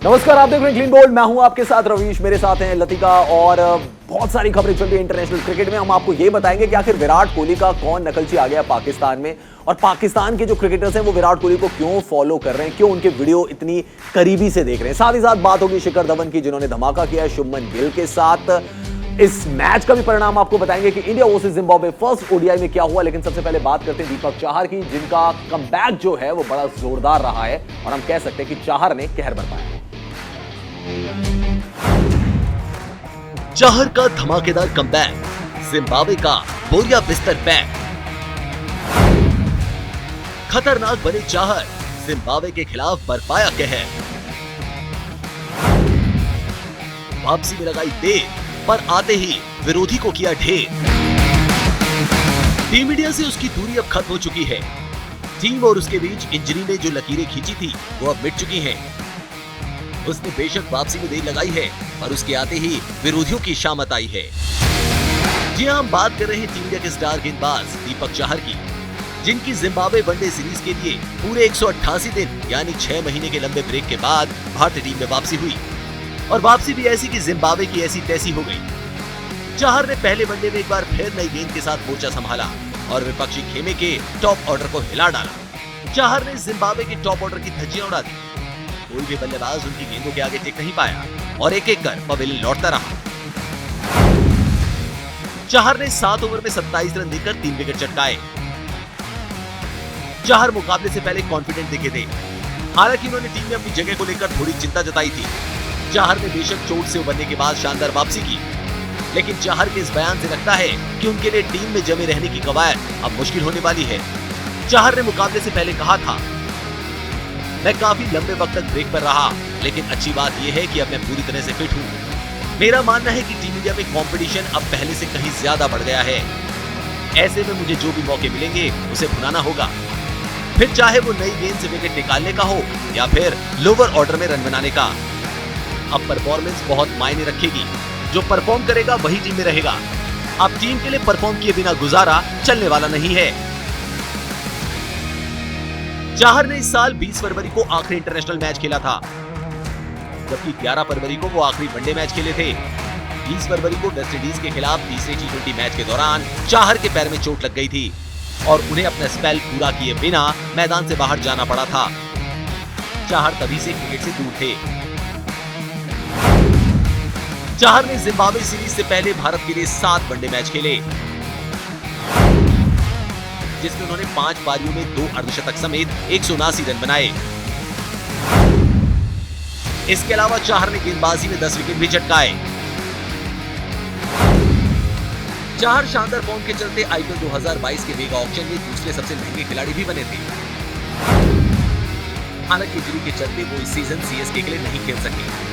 नमस्कार, आप देख रहे हैं क्लीन बोल्ड। मैं हूं आपके साथ रवीश, मेरे साथ हैं लतिका और बहुत सारी खबरें चल रही है इंटरनेशनल क्रिकेट में। हम आपको ये बताएंगे कि आखिर विराट कोहली का कौन नकलची आ गया पाकिस्तान में और पाकिस्तान के जो क्रिकेटर्स हैं वो विराट कोहली को क्यों फॉलो कर रहे हैं, क्यों उनके वीडियो इतनी करीबी से देख रहे हैं। साथ ही साथ बात होगी शिखर धवन की, जिन्होंने धमाका किया है शुभमन गिल के साथ। इस मैच का भी परिणाम आपको बताएंगे कि India versus Zimbabwe first ODI में क्या हुआ। लेकिन सबसे पहले बात करते हैं दीपक चाहर की, जिनका कमबैक जो है वो बड़ा जोरदार रहा है और हम कह सकते हैं कि चाहर ने कहर बरपाया। चाहर का धमाकेदार कमबैक, जिम्बाब्वे का बोरिया बिस्तर पैक। खतरनाक बने चाहर, जिम्बाब्वे के खिलाफ बरपाया कहर। वापसी में लगाई देर, पर आते ही विरोधी को किया ढेर। टीम इंडिया से उसकी दूरी अब खत्म हो चुकी है। टीम और उसके बीच इंजरी ने जो लकीरें खींची थी वो अब मिट चुकी हैं। उसने बेशक वापसी में देर लगाई है, पर उसके आते ही विरोधियों की शामत आई है। जी हां, हम बात कर रहे हैं टीम इंडिया के स्टार गेंदबाज दीपक चाहर की, जिनकी जिम्बाब्वे वनडे सीरीज के लिए पूरे 188 दिन यानी 6 महीने के लंबे ब्रेक के बाद भारतीय टीम में वापसी हुई। और वापसी भी ऐसी कि जिम्बाब्वे की ऐसी तैसी हो गई। चाहर ने पहले वनडे में एक बार फिर नई गेंद के साथ मोर्चा संभाला और विपक्षी खेमे के टॉप ऑर्डर को हिला डाला। चाहर ने जिम्बाब्वे के टॉप ऑर्डर की धज्जियां उड़ा दी। कोई भी बल्लेबाज उनकी गेंदों के आगे टिक नहीं पाया और एक एक कर पवेलियन लौटता रहा। चाहर ने 7 ओवर में 27 रन देकर 3 विकेट चटकाए। चाहर मुकाबले से पहले कॉन्फिडेंट दिखे थे, हालांकि उन्होंने टीम में अपनी जगह को लेकर थोड़ी चिंता जताई थी। चाहर ने बेशक चोट से उबरने के बाद शानदार वापसी की, लेकिन चाहर के इस बयान से लगता है कि उनके लिए टीम में जमे रहने की कवायद अब मुश्किल होने वाली है। चाहर ने मुकाबले से पहले कहा था, मैं काफी लंबे वक्त तक ब्रेक पर रहा, लेकिन अच्छी बात यह है कि अब मैं पूरी तरह से फिट हूँ। मेरा मानना है कि टीम इंडिया में कंपटीशन अब पहले से कहीं ज्यादा बढ़ गया है। ऐसे में मुझे जो भी मौके मिलेंगे उसे भुनाना होगा, फिर चाहे वो नई गेंद से विकेट निकालने का हो या फिर लोअर ऑर्डर में रन बनाने का। अब परफॉर्मेंस बहुत मायने रखेगी, जो परफॉर्म करेगा वही टीम में रहेगा। अब टीम के लिए परफॉर्म किए बिना गुजारा चलने वाला नहीं है। चाहर ने इस साल 20 फरवरी को आखिरी इंटरनेशनल मैच खेला था, जबकि 11 फरवरी को वो आखिरी वनडे मैच खेले थे। 20 फरवरी को वेस्टइंडीज के खिलाफ तीसरे T20 मैच के दौरान चाहर के पैर में चोट लग गई थी और उन्हें अपना स्पेल पूरा किए बिना मैदान से बाहर जाना पड़ा था। चाहर तभी से क्रिकेट से दूर थे। चाहर ने जिम्बाब्वे सीरीज से पहले भारत के लिए 7 वनडे मैच खेले, जिसमें उन्होंने 5 पारियों में 2 अर्धशतक समेत 179 रन बनाए। इसके अलावा चाहर ने गेंदबाजी में 10 विकेट भी चटकाए। चाहर शानदार फॉर्म के चलते आईपीएल 2022 के मेगा ऑक्शन में दूसरे सबसे महंगे खिलाड़ी भी बने थे। हालांकि इंजरी के चलते वो इस सीजन सीएसके के लिए नहीं खेल सके।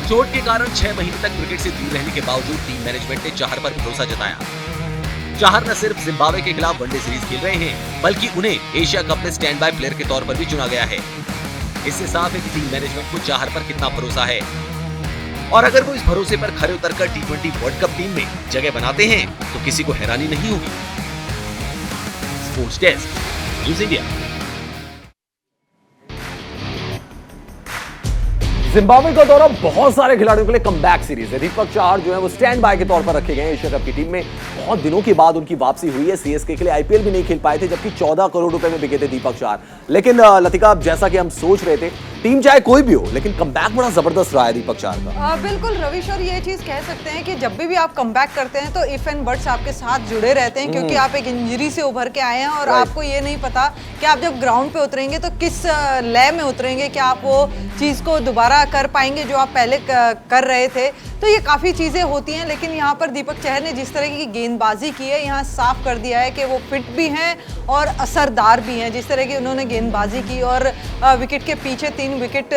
चोट के कारण 6 महीने तक क्रिकेट से दूर रहने के बावजूद टीम मैनेजमेंट ने चाहर पर भरोसा जताया। चाहर न सिर्फ जिम्बाब्वे के खिलाफ वनडे सीरीज खेल रहे हैं, बल्कि उन्हें एशिया कप में स्टैंड बाय प्लेयर के तौर पर भी चुना गया है। इससे साफ है कि टीम मैनेजमेंट को चाहर पर कितना भरोसा है, और अगर वो इस भरोसे पर खरे उतरकर T20 वर्ल्ड कप टीम में जगह बनाते हैं तो किसी को हैरानी नहीं होगी। Sports desk, news India. Zimbabwe का दौरा बहुत सारे खिलाड़ियों के लिए कमबैक सीरीज है। दीपक चाहर जो है वो स्टैंड बाय के तौर पर रखे गए हैं एशिया कप की टीम में। बहुत दिनों के बाद उनकी वापसी हुई है। सीएसके के लिए आईपीएल भी नहीं खेल पाए थे, जबकि 14 करोड़ रुपए में बिके थे दीपक चाहर। लेकिन लतिका, जैसा कि हम सोच रहे थे, टीम चाहे कोई भी हो, लेकिन कमबैक बड़ा जबरदस्त रहा है दीपक चाहर का। बिल्कुल रविश, और ये चीज कह सकते हैं कि जब भी आप कमबैक करते हैं तो इफ एंड बट्स आपके साथ जुड़े रहते हैं, क्योंकि आप एक इंजरी से उभर के आए हैं और आपको ये नहीं पता कि आप जब ग्राउंड पे उतरेंगे तो किस लय में उतरेंगे, कि आप वो चीज को दोबारा कर पाएंगे जो आप पहले कर रहे थे। तो ये काफ़ी चीज़ें होती हैं, लेकिन यहाँ पर दीपक चाहर ने जिस तरह की गेंदबाजी की है, यहाँ साफ कर दिया है कि वो फिट भी हैं और असरदार भी हैं। जिस तरह की उन्होंने गेंदबाजी की और विकेट के पीछे 3 विकेट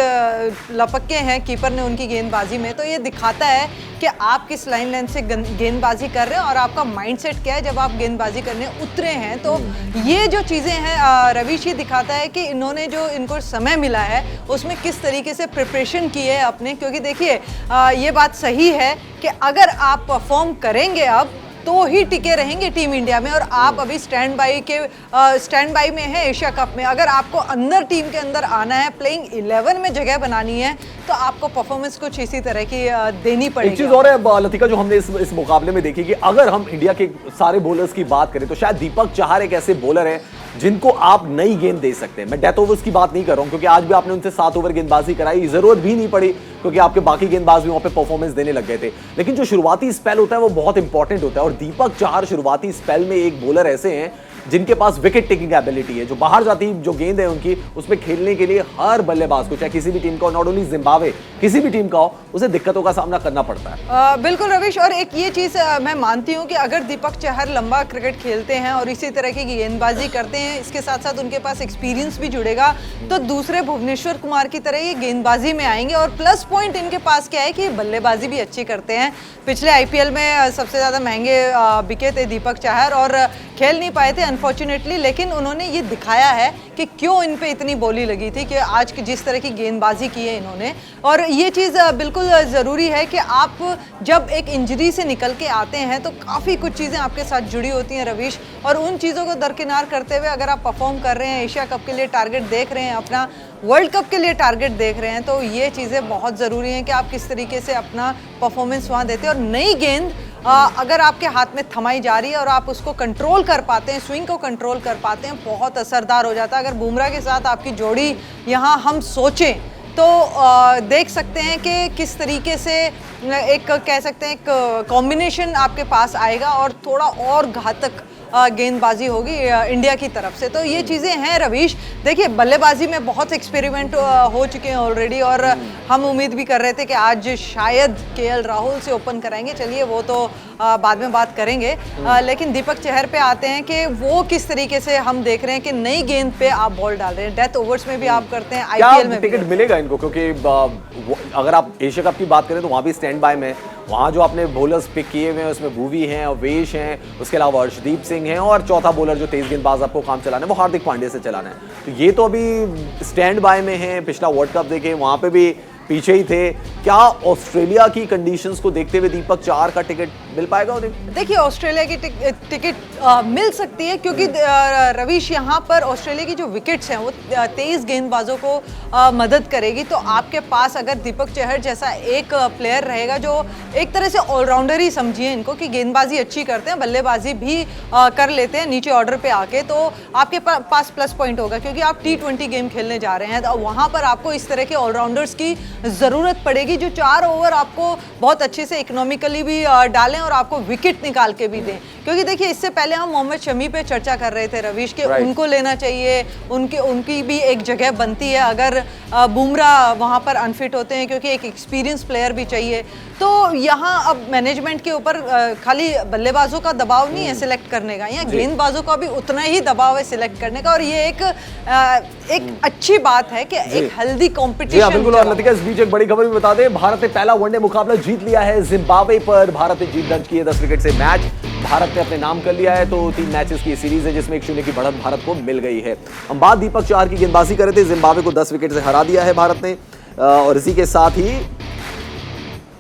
लपके हैं कीपर ने उनकी गेंदबाजी में, तो ये दिखाता है कि आप किस लाइन लेंथ से गेंदबाजी कर रहे हैं और आपका माइंडसेट क्या है जब आप गेंदबाजी करने उतरे हैं। तो ये जो चीज़ें हैं रवीश, ये दिखाता है कि इन्होंने जो इनको समय मिला है उसमें किस तरीके से प्रिपरेशन की है अपने, क्योंकि देखिए ये बात सही है कि अगर आप परफॉर्म करेंगे अब तो ही टिके रहेंगे टीम इंडिया में। और आप अभी स्टैंड बाई में है एशिया कप में। अगर आपको अंदर टीम के अंदर आना है, प्लेइंग 11 में जगह बनानी है, तो आपको परफॉर्मेंस कुछ इसी तरह की देनी पड़ेगी। एक चीज और है लतिका, जो हमने इस मुकाबले में देखी कि अगर हम इंडिया के सारे बॉलर्स की बात करें तो शायद दीपक चाहर एक ऐसे बॉलर है जिनको आप नई गेंद दे सकते हैं। मैं डेथ ओवर्स की बात नहीं कर रहा हूं, क्योंकि आज भी आपने उनसे 7 ओवर गेंदबाजी कराई, जरूरत भी नहीं पड़ी, क्योंकि आपके बाकी गेंदबाज भी वहां पे परफॉर्मेंस देने लग गए थे। लेकिन जो शुरुआती स्पेल होता है वो बहुत इंपॉर्टेंट होता है, और दीपक चाहर शुरुआती स्पेल में एक बॉलर ऐसे हैं जिनके पास विकेट टेकिंग एबिलिटी है। जो बाहर जाती जो गेंद है उनकी, उसमें खेलने के लिए हर बल्लेबाज को, चाहे किसी भी टीम का हो, नॉट ओनली जिम्बाब्वे, किसी भी टीम का हो, उसे दिक्कतों का सामना करना पड़ता है। बिल्कुल रविश, और एक ये चीज मैं मानती हूं कि अगर दीपक चाहर लंबा क्रिकेट खेलते हैं और इसी तरह की गेंदबाजी करते हैं, इसके साथ साथ उनके पास एक्सपीरियंस भी जुड़ेगा, तो दूसरे भुवनेश्वर कुमार की तरह ये गेंदबाजी में आएंगे। और प्लस पॉइंट इनके पास क्या है कि बल्लेबाजी भी अच्छी करते हैं। पिछले IPL में सबसे ज्यादा महंगे बिके थे दीपक चाहर, और खेल नहीं पाए थे अनफॉर्चुनेटली, लेकिन उन्होंने ये दिखाया है कि क्यों इन पे इतनी बोली लगी थी कि आज की जिस तरह की गेंदबाजी की है इन्होंने। और ये चीज़ बिल्कुल ज़रूरी है कि आप जब एक इंजरी से निकल के आते हैं तो काफ़ी कुछ चीज़ें आपके साथ जुड़ी होती हैं रवीश, और उन चीज़ों को दरकिनार करते हुए अगर आप परफॉर्म कर रहे हैं, एशिया कप के लिए टारगेट देख रहे हैं, अपना वर्ल्ड कप के लिए टारगेट देख रहे हैं, तो ये चीज़ें बहुत ज़रूरी हैं कि आप किस तरीके से अपना परफॉर्मेंस वहाँ देते हैं। और नई गेंद अगर आपके हाथ में थमाई जा रही है और आप उसको कंट्रोल कर पाते हैं, स्विंग को कंट्रोल कर पाते हैं, बहुत असरदार हो जाता है। अगर बुमराह के साथ आपकी जोड़ी यहाँ हम सोचें तो देख सकते हैं कि किस तरीके से एक कह सकते हैं एक कॉम्बिनेशन आपके पास आएगा और थोड़ा और घातक गेंदबाजी होगी इंडिया की तरफ से। तो ये चीज़ें हैं रवीश। देखिए, बल्लेबाजी में बहुत एक्सपेरिमेंट हो चुके हैं ऑलरेडी, और हम उम्मीद भी कर रहे थे कि आज शायद KL राहुल से ओपन कराएंगे। चलिए, वो तो बाद में बात करेंगे। लेकिन दीपक चहर पे आते हैं कि वो किस तरीके से हम देख रहे हैं कि नई गेंद पे आप बॉल डाल रहे हैं, डेथ ओवर्स में भी आप करते हैं, IPL में टिकट मिलेगा इनको? क्योंकि अगर आप एशिया कप की बात करें तो वहां भी स्टैंड बाय में, वहां जो आपने बॉलर्स पिक किए हुए हैं उसमें भुवी हैं, अवेश हैं, उसके अलावा अर्शदीप सिंह हैं, और चौथा बॉलर जो तेज गेंदबाज आपको काम चलाना है वो हार्दिक पांड्या से चलाना है। तो ये तो अभी स्टैंड बाय में है। पिछला वर्ल्ड कप देखें, वहां पे भी पीछे ही थे। क्या ऑस्ट्रेलिया की कंडीशंस को देखते हुए दीपक चाहर का टिकट मिल पाएगा उन्हें? देखिए, ऑस्ट्रेलिया की टिकट मिल सकती है, क्योंकि रवीश यहाँ पर ऑस्ट्रेलिया की जो विकेट्स हैं वो 23 गेंदबाजों को मदद करेगी। तो आपके पास अगर दीपक चहर जैसा एक प्लेयर रहेगा जो एक तरह से ऑलराउंडर ही समझिए इनको, कि गेंदबाजी अच्छी करते हैं, बल्लेबाजी भी कर लेते हैं नीचे ऑर्डर पे आके, तो आपके पास प्लस पॉइंट होगा, क्योंकि आप T20 गेम खेलने जा रहे हैं। तो वहाँ पर आपको इस तरह के ऑलराउंडर्स की ज़रूरत पड़ेगी जो 4 ओवर आपको बहुत अच्छे से इकोनॉमिकली भी डालें और आपको विकेट निकाल के भी दें। क्योंकि देखिए, इससे पहले हम मोहम्मद शमी पे चर्चा कर रहे थे रवीश के उनको लेना चाहिए, उनकी भी एक जगह बनती है अगर बुमराह वहाँ पर अनफिट होते हैं, क्योंकि एक एक्सपीरियंस प्लेयर भी चाहिए। तो यहाँ अब मैनेजमेंट के ऊपर खाली बल्लेबाजों का दबाव नहीं है सिलेक्ट करने का, यहाँ गेंदबाजों का भी उतना ही दबाव है सिलेक्ट करने का, और ये एक अच्छी बात है कि एक हेल्दी कॉम्पिटिशन। बिल्कुल। और लतिका, इस बीच एक बड़ी खबर भी बता दें, भारत ने पहला वनडे मुकाबला जीत लिया है जिम्बाब्वे पर। भारत ने जीत दर्ज की है, 10 विकेट से मैच भारत ने अपने नाम कर लिया है। तो 3 मैचेस की सीरीज है जिसमें 1-0 की बढ़त भारत को मिल गई है। हम बात दीपक चाहर की गेंदबाजी कर रहे थे। जिम्बाब्वे को 10 विकेट से हरा दिया है भारत ने, और इसी के साथ ही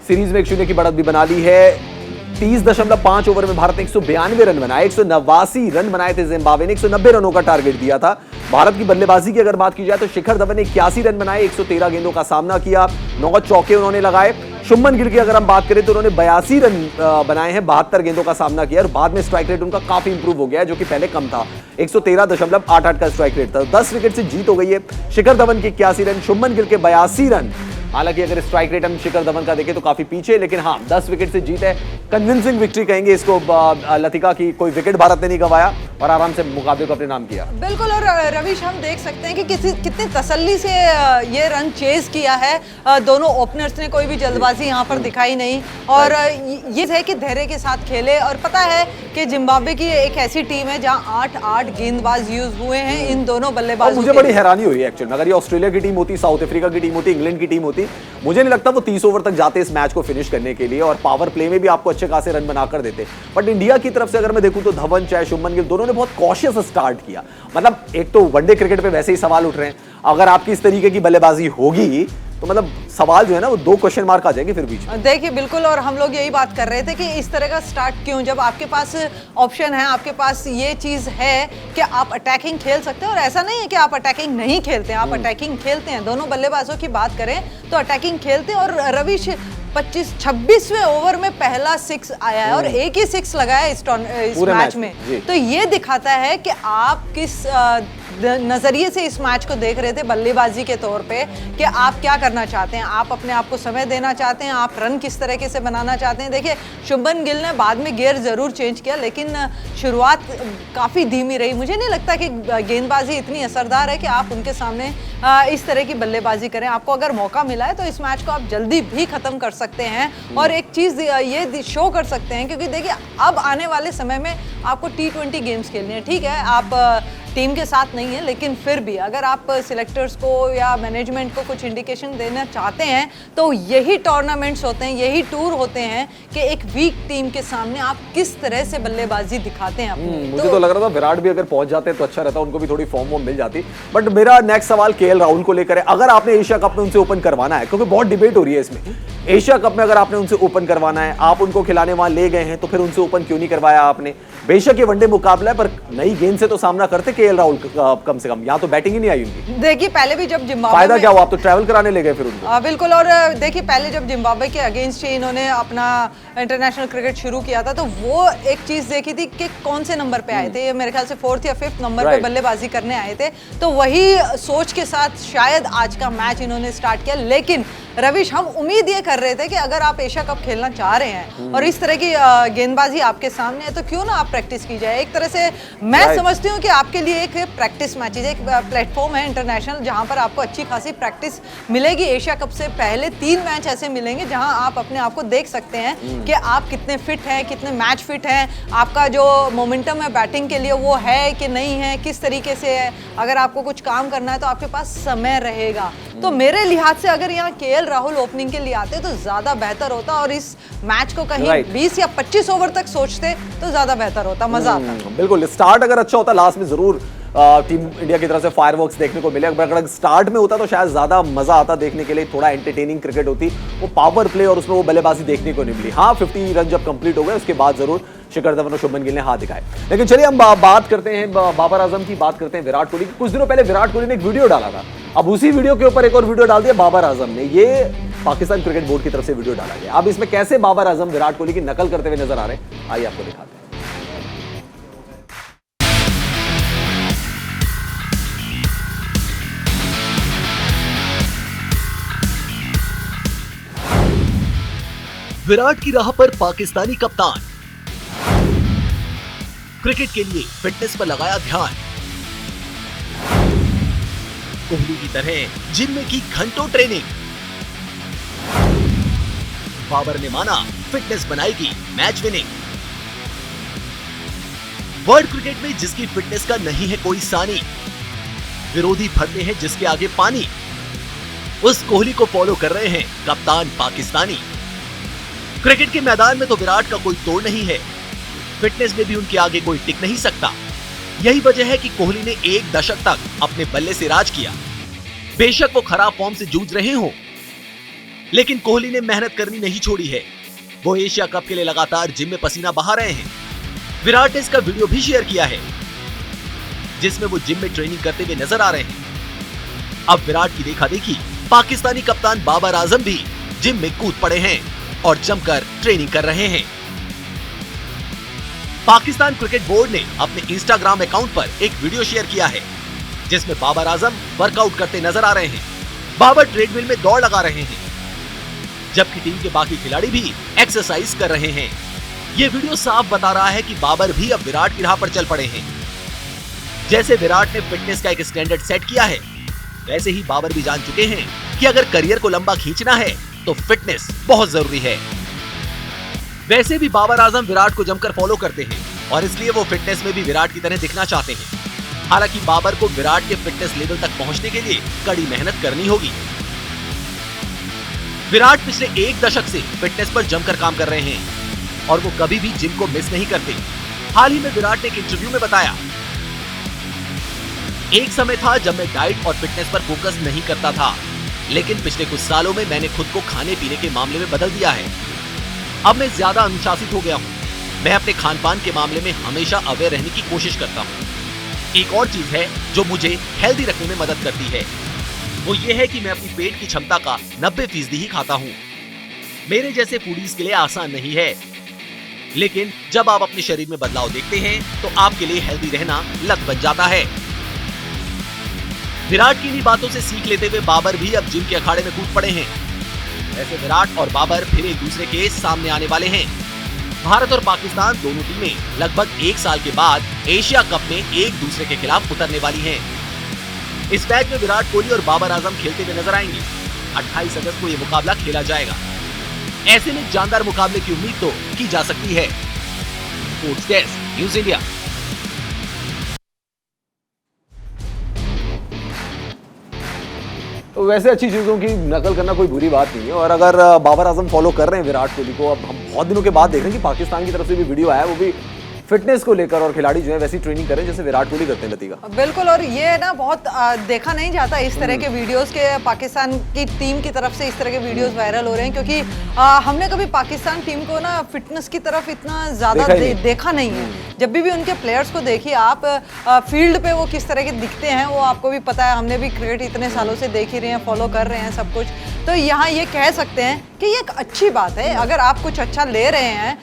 सीरीज में 1-0 की बढ़त भी बना ली है। 30.5 ओवर में भारत ने 192 रन बनाए, 189 रन बनाए थे जिम्बाब्वे ने, 190 रनों का टारगेट दिया था। भारत की बल्लेबाजी की अगर बात की जाए तो शिखर धवन ने 81 रन बनाए, 113 गेंदों का सामना किया, 9 चौके उन्होंने लगाए। शुभमन गिल की अगर हम बात करें तो उन्होंने 82 रन बनाए हैं, 72 गेंदों का सामना किया, और बाद में स्ट्राइक रेट उनका काफी इंप्रूव हो गया है, जो कि पहले कम था, 113.88 का स्ट्राइक रेट था। 10 विकेट से जीत हो गई है। शिखर धवन के 81 रन, शुभमन गिल के 82 रन। हालांकि अगर स्ट्राइक रेट हम शिखर धवन का देखें तो काफी पीछे, लेकिन हाँ, 10 विकेट से जीत है। कन्विंसिंग विक्ट्री कहेंगे इसको लतिका की, कोई विकेट भारत ने नहीं गंवाया और आराम से मुकाबले को अपने नाम किया। बिल्कुल। और रवीश, हम देख सकते हैं कि कितनी तसल्ली से ये रन चेज किया है दोनों ओपनर्स ने, कोई भी जल्दबाजी यहाँ पर दिखाई नहीं, और ये है कि धैर्य के साथ खेले। और पता है कि जिम्बाब्वे की एक ऐसी टीम है जहाँ 8 गेंदबाज यूज हुए हैं इन दोनों बल्लेबाजों। मुझे बड़ी हैरानी हुई है एक्चुअली, अगर ये ऑस्ट्रेलिया की टीम होती, साउथ अफ्रीका की टीम होती, इंग्लैंड की टीम होती, मुझे नहीं लगता वो 30 ओवर तक जाते इस मैच को फिनिश करने के लिए, और पावर प्ले में भी आपको अच्छे खासे रन बनाकर देते। बट इंडिया की तरफ से अगर मैं देखूं तो धवन चाहे शुभमन गिल, दोनों ने बहुत कॉशियस स्टार्ट किया। मतलब एक तो वनडे क्रिकेट पे वैसे ही सवाल उठ रहे हैं, अगर आपकी इस तरीके की बल्लेबाजी होगी तो मतलब सवाल जो है ना वो 2 क्वेश्चन मार्क आ जाएंगे फिर बीच में। देखिए बिल्कुल, और हम लोग यही बात कर रहे थे कि इस तरह का स्टार्ट क्यों, जब आपके पास ऑप्शन है, आपके पास ये चीज है कि आप अटैकिंग खेल सकते हैं। और ऐसा नहीं है कि आप अटैकिंग नहीं खेलते हैं, आप अटैकिंग खेलते हैं। दोनों बल्लेबाजों की बात करें तो अटैकिंग खेलते हैं। और रविश 26वें ओवर में पहला 6 आया है और एक ही 6 लगाया है इस मैच में। तो ये दिखाता है कि आप किस नजरिए से इस मैच को देख रहे थे बल्लेबाजी के तौर पे, कि आप क्या करना चाहते हैं। आप अपने आप को समय देना चाहते हैं, आप रन किस तरीके से बनाना चाहते हैं। देखिए शुभमन गिल ने बाद में गियर जरूर चेंज किया, लेकिन शुरुआत काफ़ी धीमी रही। मुझे नहीं लगता कि गेंदबाजी इतनी असरदार है कि आप उनके सामने इस तरह की बल्लेबाजी करें। आपको अगर मौका मिला है तो इस मैच को आप जल्दी भी ख़त्म कर सकते हैं और एक चीज़ ये शो कर सकते हैं, क्योंकि देखिए अब आने वाले समय में आपको T20 गेम्स खेलने हैं। ठीक है, आप टीम के साथ नहीं है, लेकिन फिर भी अगर आप सिलेक्टर्स को या मैनेजमेंट को कुछ इंडिकेशन देना चाहते हैं तो यही टूर्नामेंट्स होते हैं, यही टूर होते हैं कि एक वीक टीम के सामने आप किस तरह से बल्लेबाजी दिखाते हैं अपनी। मुझे तो लग रहा था विराट भी अगर पहुंच जाते तो अच्छा रहता, उनको भी थोड़ी फॉर्म वॉर्म मिल जाती। बट मेरा नेक्स्ट सवाल केएल राहुल को लेकर है। अगर आपने एशिया कप में उनसे ओपन करवाना है, क्योंकि बहुत डिबेट हो रही है इसमें, एशिया कप में अगर आपने उनसे ओपन करवाना है, आप उनको खिलाने वहां ले गए हैं, तो फिर उनसे ओपन क्यों नहीं करवाया आपने? बेशक ये वनडे मुकाबला है, पर नई गेंद से तो सामना करते केएल राहुल कम से कम। यहाँ तो बैटिंग ही नहीं आई उनकी। देखिए पहले भी जब जिम्बाब्वे फायदा क्या हुआ, आप तो ट्रैवल कराने ले गए फिर उनको। बिल्कुल, और देखिए पहले जब जिम्बाब्वे के अगेंस्ट ही इन्होंने अपना इंटरनेशनल क्रिकेट शुरू किया था, तो वो एक चीज देखी थी कि कौन से नंबर पे आए थे। मेरे ख्याल से 4th या 5th नंबर पे बल्लेबाजी करने आए थे। तो वही सोच के साथ शायद आज का मैच इन्होंने स्टार्ट किया। लेकिन रविश, हम उम्मीद ये कर रहे थे कि अगर आप एशिया कप खेलना चाह रहे हैं और इस तरह की गेंदबाजी आपके सामने है, तो क्यों ना आप प्रैक्टिस की जाए। एक तरह से मैं समझती हूँ कि आपके लिए एक प्रैक्टिस मैचेज, एक प्लेटफॉर्म है इंटरनेशनल, जहाँ पर आपको अच्छी खासी प्रैक्टिस मिलेगी। एशिया कप से पहले 3 मैच ऐसे मिलेंगे जहाँ आप अपने आप को देख सकते हैं कि आप कितने फिट हैं, कितने मैच फिट हैं, आपका जो मोमेंटम है बैटिंग के लिए वो है कि नहीं है, किस तरीके से है। अगर आपको कुछ काम करना है तो आपके पास समय रहेगा। तो मेरे लिहाज से अगर यहाँ केएल राहुल ओपनिंग के लिए आते तो ज्यादा बेहतर होता, और इस मैच को कहीं 20 या 25 ओवर तक सोचते तो ज्यादा बेहतर होता, मजा आता। बिल्कुल, स्टार्ट अगर अच्छा होता, लास्ट में जरूर टीम इंडिया की तरफ से फायरवर्क्स देखने को मिले। अगर स्टार्ट में होता तो शायद ज्यादा मजा आता देखने के लिए, थोड़ा एंटरटेनिंग क्रिकेट होती। वो पावर प्ले और उसमें वो बल्लेबाजी देखने को नहीं मिली। हाँ, 50 रन जब कंप्लीट हो गए उसके बाद जरूर शिखर धवन और शुभमन गिल ने हाथ दिखाए। लेकिन चलिए हम बात करते हैं बाबर आजम की, बात करते हैं विराट कोहली की। कुछ दिनों पहले विराट कोहली ने एक वीडियो डाला था, अब उसी वीडियो के ऊपर एक और वीडियो डाल दिया बाबर आजम ने। ये पाकिस्तान क्रिकेट बोर्ड की तरफ से वीडियो डाला गया। अब इसमें कैसे बाबर आजम विराट कोहली की नकल करते हुए नजर आ रहे हैं, आइए आपको दिखाते हैं। विराट की राह पर पाकिस्तानी कप्तान, क्रिकेट के लिए फिटनेस पर लगाया ध्यान। कोहली की तरह जिम में की घंटों ट्रेनिंग। बाबर ने माना फिटनेस बनाएगी मैच विनिंग। वर्ल्ड क्रिकेट में जिसकी फिटनेस का नहीं है कोई सानी, विरोधी भरते हैं जिसके आगे पानी, उस कोहली को फॉलो कर रहे हैं कप्तान पाकिस्तानी। क्रिकेट के मैदान में तो विराट का कोई तोड़ नहीं है, फिटनेस में भी उनके आगे कोई टिक नहीं सकता। यही वजह है कि कोहली ने 1 दशक तक अपने बल्ले से राज किया। बेशक वो खराब फॉर्म से जूझ रहे हों, लेकिन कोहली ने मेहनत करनी नहीं छोड़ी है। वो एशिया कप के लिए लगातार जिम में पसीना बहा रहे हैं। विराट ने इसका वीडियो भी शेयर किया है, जिसमें वो जिम में ट्रेनिंग करते हुए नजर आ रहे हैं। अब विराट की देखा देखी पाकिस्तानी कप्तान बाबर आजम भी जिम में कूद पड़े हैं और जमकर ट्रेनिंग कर रहे हैं। पाकिस्तान क्रिकेट बोर्ड ने अपने इंस्टाग्राम अकाउंट पर एक वीडियो शेयर किया है, जिसमें बाबर आजम वर्कआउट करते नजर आ रहे हैं। बाबर ट्रेडमिल में दौड़ लगा रहे हैं, जबकि टीम के बाकी खिलाड़ी भी एक्सरसाइज कर रहे हैं। ये वीडियो साफ बता रहा है कि बाबर भी अब विराट की राह पर चल पड़े हैं। जैसे विराट ने फिटनेस का एक स्टैंडर्ड सेट किया है, वैसे ही बाबर भी जान चुके हैं कि अगर करियर को लंबा खींचना है तो फिटनेस बहुत जरूरी है। वैसे भी बाबर आजम विराट को जमकर फॉलो करते हैं और इसलिए वो फिटनेस में भी विराट की तरह दिखना चाहते हैं। हालांकि बाबर को विराट के फिटनेस लेवल तक पहुंचने के लिए कड़ी मेहनत करनी होगी। विराट पिछले 1 दशक से फिटनेस पर जमकर काम कर रहे हैं और वो कभी भी जिम को मिस नहीं करते। हाल ही में विराट ने एक इंटरव्यू में बताया, एक समय था जब मैं डाइट और फिटनेस पर फोकस नहीं करता था, लेकिन पिछले कुछ सालों में मैंने खुद को खाने पीने के मामले में बदल दिया है। अब मैं ज्यादा अनुशासित हो गया हूँ। मैं अपने खान पान के मामले में हमेशा अवेयर रहने की कोशिश करता हूँ। एक और चीज है जो मुझे हेल्दी रखने में मदद करती है, वो ये है कि मैं अपनी पेट की क्षमता का 90% ही खाता हूँ। मेरे जैसे फूडीज के लिए आसान नहीं है, लेकिन जब आप अपने शरीर में बदलाव देखते हैं तो आपके लिए हेल्दी रहना लत बन जाता है। विराट की इन्हीं बातों से सीख लेते हुए बाबर भी अब जिम के अखाड़े में कूद पड़े हैं। ऐसे विराट और बाबर फिर एक दूसरे के सामने आने वाले हैं। भारत और पाकिस्तान दोनों टीमें लगभग 1 साल के बाद एशिया कप में एक दूसरे के खिलाफ उतरने वाली हैं। इस मैच में विराट कोहली और बाबर आजम खेलते हुए नजर आएंगे। 28 अगस्त को यह मुकाबला खेला जाएगा। ऐसे में जानदार मुकाबले की उम्मीद तो की जा सकती है। Sports desk, news India. तो वैसे अच्छी चीज़ों की नकल करना कोई बुरी बात नहीं है। और अगर बाबर आजम फॉलो कर रहे हैं विराट कोहली को, अब हम बहुत दिनों के बाद देख रहे हैं कि पाकिस्तान की तरफ से भी वीडियो आया, वो भी फिटनेस को लेकर, और खिलाड़ी जो है वैसी ट्रेनिंग करें जैसे विराट कोहली करते हैं। लतिका, बिल्कुल। और ये ना बहुत देखा नहीं जाता इस तरह के वीडियोस के, पाकिस्तान की टीम की तरफ से इस तरह के वीडियोस वायरल हो रहे हैं, क्योंकि हमने कभी पाकिस्तान टीम को ना फिटनेस की तरफ इतना ज्यादा देखा नहीं है। जब भी उनके प्लेयर्स को देखिए आप, फील्ड पे वो किस तरह के दिखते हैं वो आपको भी पता है। हमने भी क्रिकेट इतने सालों से देख ही रहे हैं, फॉलो कर रहे हैं सब कुछ। तो यहाँ ये कह सकते हैं कि ये एक अच्छी बात है अगर आप कुछ अच्छा ले रहे हैं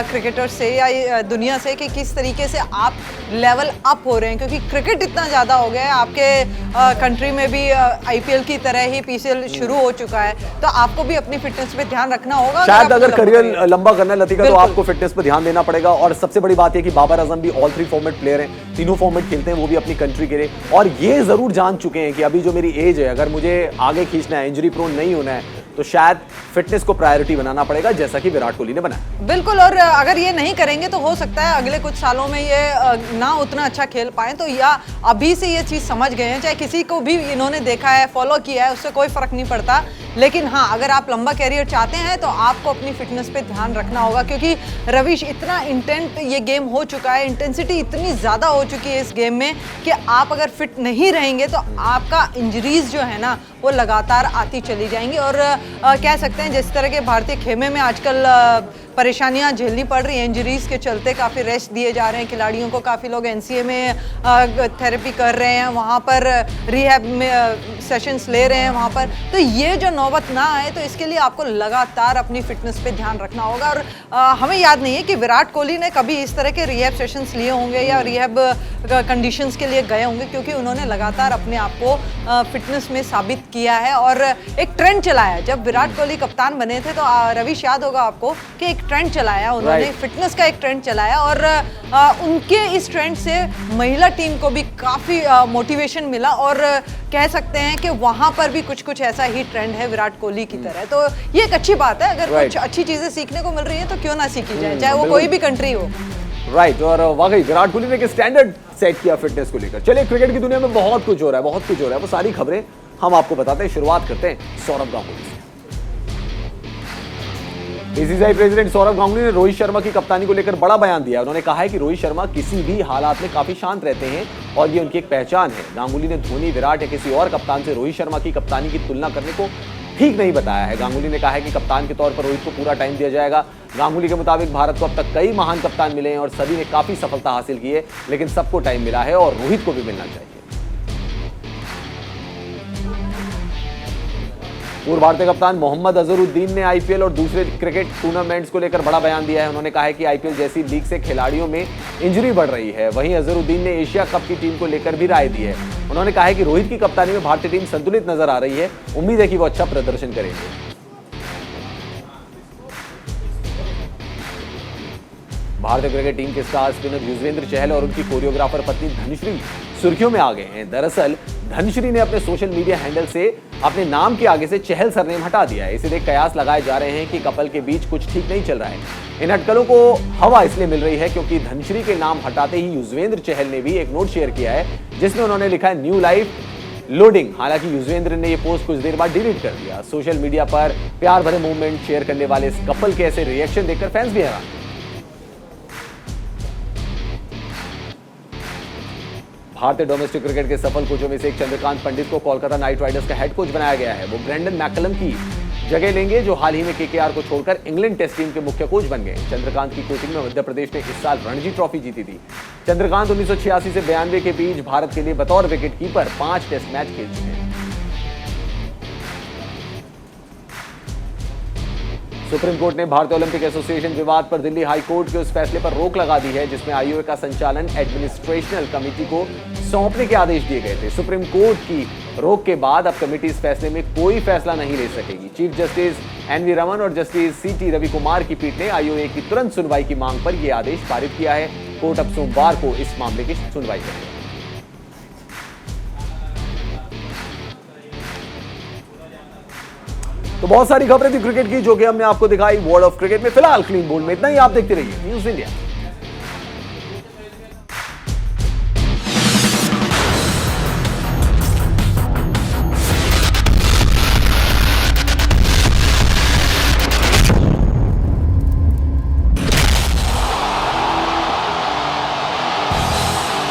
क्रिकेटर से या दुनिया से, कि किस तरीके से आप लेवल अप हो रहे हैं, क्योंकि क्रिकेट इतना ज़्यादा हो गया है। आपके कंट्री में भी आईपीएल की तरह ही पीसीएल शुरू हो चुका है, तो आपको भी अपनी फिटनेस पे ध्यान रखना होगा। शायद अगर करियर लंबा करना है लतिका, तो आपको फिटनेस पर ध्यान देना पड़ेगा। और सबसे बड़ी बात यह कि बाबर आजम भी ऑल 3 फॉर्मेट प्लेयर हैं, तीनों फॉर्मेट खेलते हैं, वो भी अपनी कंट्री के लिए। और ये जरूर जान चुके हैं कि अभी जो मेरी एज है, अगर मुझे आगे खींचना है, इंजरी प्रोन नहीं होना है, तो शायद फिटनेस को प्रायोरिटी बनाना पड़ेगा, जैसा कि विराट कोहली ने बनाया। बिल्कुल। और अगर ये नहीं करेंगे तो हो सकता है अगले कुछ सालों में ये ना उतना अच्छा खेल पाए। तो या अभी से ये चीज़ समझ गए हैं, चाहे किसी को भी इन्होंने देखा है, फॉलो किया है, उससे कोई फर्क नहीं पड़ता। लेकिन हाँ, अगर आप लंबा कैरियर चाहते हैं तो आपको अपनी फिटनेस पे ध्यान रखना होगा, क्योंकि रविश इतना इंटेंट ये गेम हो चुका है, इंटेंसिटी इतनी ज़्यादा हो चुकी है इस गेम में कि आप अगर फिट नहीं रहेंगे तो आपका इंजरीज जो है ना वो लगातार आती चली जाएंगी। और कह सकते हैं जिस तरह के भारतीय खेमे में आजकल परेशानियां झेलनी पड़ रही हैं इंजरीज के चलते, काफ़ी रेस्ट दिए जा रहे हैं खिलाड़ियों को। काफ़ी लोग एनसीए में थेरेपी कर रहे हैं, वहाँ पर रिहैब में सेशंस ले रहे हैं वहाँ पर। तो ये जो नौबत ना आए, तो इसके लिए आपको लगातार अपनी फिटनेस पे ध्यान रखना होगा। और हमें याद नहीं है कि विराट कोहली ने कभी इस तरह के रिहैब सेशंस लिए होंगे या रिहैब कंडीशंस के लिए गए होंगे, क्योंकि उन्होंने लगातार अपने आप को फिटनेस में साबित किया है और एक ट्रेंड चलाया। जब विराट कोहली कप्तान बने थे तो रविश याद होगा आपको कि एक ट्रेंड चलाया उन्होंने, फिटनेस का एक ट्रेंड चलाया, और उनके इस ट्रेंड से महिला टीम को भी काफ़ी मोटिवेशन मिला। और कह सकते हैं कि वहाँ पर भी कुछ ऐसा ही ट्रेंड है विराट कोहली की तरह। तो ये एक अच्छी बात है, अगर कुछ अच्छी चीज़ें सीखने को मिल रही हैं तो क्यों ना सीखी जाए, चाहे वो कोई भी कंट्री हो। राइट। और वाकई विराट कोहली ने एक स्टैंडर्ड सेट किया फिटनेस को लेकर। चलिए, क्रिकेट की दुनिया में बहुत कुछ हो रहा है, बहुत कुछ हो रहा है, वो सारी खबरें हम आपको बताते हैं। शुरुआत करते हैं सौरव गांगुली से। बीसीसीआई प्रेसिडेंट सौरव गांगुली ने रोहित शर्मा की कप्तानी को लेकर बड़ा बयान दिया। उन्होंने कहा है कि रोहित शर्मा किसी भी हालात में काफी शांत रहते हैं और ये उनकी एक पहचान है। गांगुली ने धोनी, विराट या किसी और कप्तान से रोहित शर्मा की कप्तानी की तुलना करने को ठीक नहीं बताया है। गांगुली ने कहा है कि कप्तान के तौर पर रोहित को पूरा टाइम दिया जाएगा। गांगुली के मुताबिक भारत को अब तक कई महान कप्तान मिले हैं और सभी ने काफी सफलता हासिल की है, लेकिन सबको टाइम मिला है और रोहित को भी मिलना चाहिए। पूर्व भारतीय कप्तान मोहम्मद अजहरुद्दीन ने आईपीएल और दूसरे क्रिकेट टूर्नामेंट्स को लेकर बड़ा बयान दिया है। उन्होंने कहा है कि आईपीएल जैसी लीग से खिलाड़ियों में इंजरी बढ़ रही है। वहीं अजहरुद्दीन ने एशिया कप की टीम को लेकर भी राय दी है। उन्होंने कहा है कि रोहित की कप्तानी में भारतीय टीम संतुलित नजर आ रही है। उम्मीद है कि वो अच्छा प्रदर्शन करेंगे। भारतीय क्रिकेट टीम के स्टार स्पिनर युजवेंद्र चहल और उनकी कोरियोग्राफर पत्नी धनश्री सुर्खियों में आ गए हैं। दरअसल धनश्री ने अपने सोशल मीडिया हैंडल से अपने नाम के आगे से चहल सरनेम हटा दिया है। इसे देख कयास लगाए जा रहे हैं कि कपल के बीच कुछ ठीक नहीं चल रहा है। इन अटकलों को हवा इसलिए मिल रही है क्योंकि धनश्री के नाम हटाते ही युजवेंद्र चहल ने भी एक नोट शेयर किया है जिसमें उन्होंने लिखा है न्यू लाइफ लोडिंग। हालांकि युजवेंद्र ने यह पोस्ट कुछ देर बाद डिलीट कर दिया। सोशल मीडिया पर प्यार भरे मूवमेंट शेयर करने वाले इस कपल के ऐसे रिएक्शन देखकर फैंस भी हैरान। भारतीय डोमेस्टिक क्रिकेट के सफल कोचों में से एक चंद्रकांत पंडित को कोलकाता नाइट राइडर्स का हेड कोच बनाया गया है। वो ब्रेंडन मैकलम की जगह लेंगे, जो हाल ही में केकेआर को छोड़कर इंग्लैंड टेस्ट टीम के मुख्य कोच बन गए। चंद्रकांत की कोचिंग में मध्य प्रदेश ने इस साल रणजी ट्रॉफी जीती थी। चंद्रकांत 1986 से 92 के बीच भारत के लिए बतौर विकेट कीपर 5 टेस्ट मैच खेल चुके हैं। सुप्रीम कोर्ट ने भारतीय ओलंपिक एसोसिएशन विवाद पर दिल्ली हाई कोर्ट के उस फैसले पर रोक लगा दी है जिसमें आईओए का संचालन एडमिनिस्ट्रेशनल कमेटी को सौंपने के आदेश दिए गए थे। सुप्रीम कोर्ट की रोक के बाद अब कमेटी इस फैसले में कोई फैसला नहीं ले सकेगी। चीफ जस्टिस एनवी रमन और जस्टिस सीटी रवि कुमार की पीठ ने आईओए की तुरंत सुनवाई की मांग पर यह आदेश पारित किया है। कोर्ट अब सोमवार को इस मामले की सुनवाई करेगी। तो बहुत सारी खबरें थी क्रिकेट की जो कि हमने आपको दिखाई वर्ल्ड ऑफ क्रिकेट में। फिलहाल क्लीन बोल्ड में इतना ही। आप देखते रहिए न्यूज़ इंडिया।